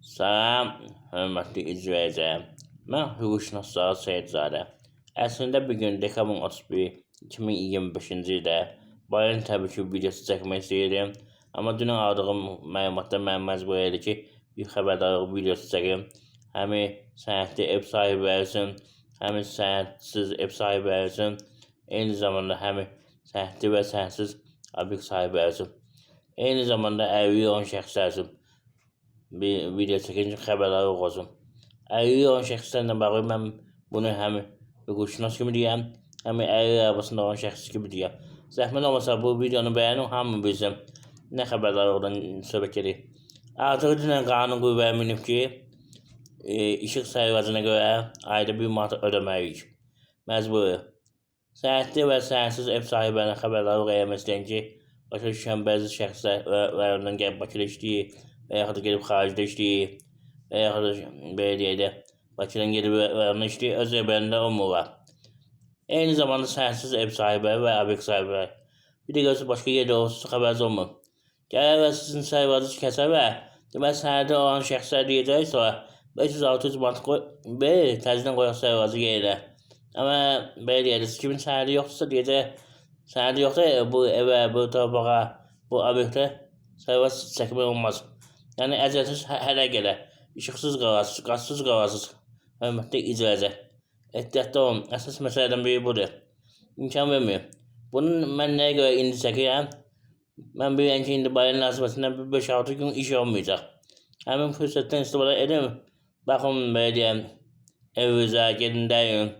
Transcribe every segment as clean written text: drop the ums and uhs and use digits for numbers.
Salam, hörmətli izləyicilər. Mən hüquqşünas Seyidzadə. Əslində bugün dekabrın 31, 2025-ci ildə bayram təbii videosu çəkmək istəyirdim. Amma dünən aldığım məlumatlar məni məcbur etdi ki, bir xəbərdarlıq videosu çəkim. Həmin sənətli ev sahibləri üçün, həmin sənətsiz ev sahibləri üçün, eyni zamanda həmin sənətli və sənətsiz obyekt sahibləri üçün, eyni zamanda əlilliyi olan şəxslər üçün bir video çəkince xəbərdarlıq olsun. Əlilliyi olan şəxslərlə bağlı mən bunu həm hüquqşünas kimi deyəm, həm əlilliyi arabasında olan şəxs kimi deyəm. Zəhmət olmasa bu videonu bəyənin, hamı bilsin nə xəbərdarlıqdan söhbət gedir. Artıq dünən qanun qüvvəyə minib ki, işıq sayğacına görə ayda 1 manat ödəməliyik. Məcburi. Sənətli və sənətsiz ev sahiblərinə xəbərdarlıq eləmək istəyən ki, başa düşən bəzi şəxslər rayondan gəlib Bakıda işləyir, və yaxud da gedib xaricdə işləyir, və yaxud da belə deyək də, Bakıdan gedib rayonda işləyir, öz evlərində olmurlar. Eyni zamanda sənətsiz ev sahibləri və obyekt sahibləri. Bir də görürsünüz, başqa yerdə olsun, xəbəriniz olmur. Gələr və sizin sayğacınızı kəsər və demək sənədi olan şəxslər deyəcək, sonra 500-600 manat qoy, təzdən qoyaq sayğacı yerinə. Amma belə deyək də, kimin sənədi yoxdursa deyəcək, sənədi yoxdur, bu evə, bu torpağa, bu obyektə sayğac çəkmək olmaz. Yəni əziyyətiniz hələ gələr, işıqsız qalasınız, qazsız qalasınız. Hörmətli izləyicilər, ehtiyatlı olun, əsas məsələdən biri budur. İmkan vermir. Bunu mən nəyə görə indi çəkirəm? Mən bilirəm ki, indi bayram münasibətindən 5-6 gün iş olmayacaq. Həmin fürsətdən istifadə edin, baxın, belə deyəm, evinizə, gedin dəyin,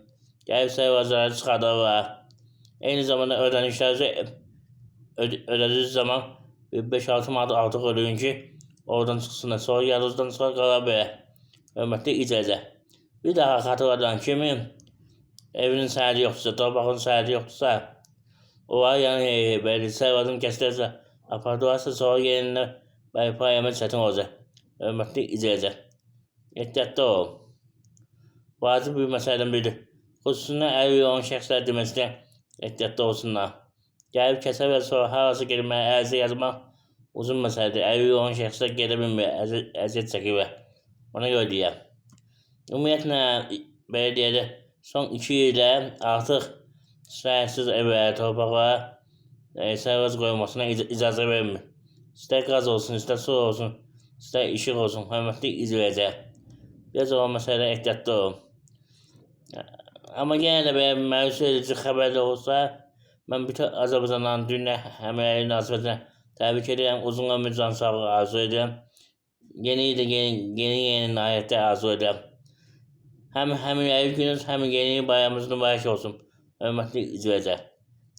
gəlib sayğacları çıxardarlar. Eyni zamanda ödənişlərinizi ödədiyiniz zaman 5-6 manat artıq ödəyin ki, oradan çıxsınlar, sonra yadınızdan çıxar qala belə. Hörmətli izləyicilər, bir daha xatırladan kimin evinin sənədi yoxdursa, torpağın sənədi yoxdursa, onlar yəni belə sayğacını kəsdirsə, apardılarsa, sonra yerinə bərpa eləmək çətin olacaq. Hörmətli izləyicilər, ehtiyatlı olun. Vacib bir məsələdən biridir. Xüsusilə əlilliyi olan şəxslər deməsində ehtiyatlı olsunlar. Gəlib kəsə və sonra harası gedilməyə ərizə yazmaq uzun məsələdir. Əlilliyi olan şəxslər gedə bilmir, əziyyət çəkir. Ona görə deyəm. Ümumiyyətlə, belə deyək də, son 2 ildə artıq sənətsiz evlərə, torpaqlara sayğac qoyulmasına icazə vermir. İstər qaz olsun, istər su olsun, istər işıq olsun. Hörmətli izləyicilər, biraz olan məsələdə ehtiyatlı olun. Amma yenə də belə məyus edici xəbərlər olsa, mən bütün Azərbaycanların dünya həmrəylik münasibətinə təbrik edirəm, uzun ömür, can sağlığı arzu edirəm. Yeni ildə yeni nailiyyətlər arzu edirəm. Həm həmrəylik gününüz, həm yeni il bayramınız mübarək olsun. Hörmətli izləyicilər,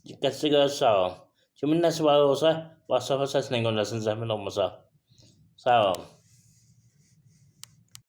diqqətinizə görə sağ olun. Kimin nəsi var olsa, WhatsApp-a səslə göndərsin, zəhmət olmasa. Sağ olun.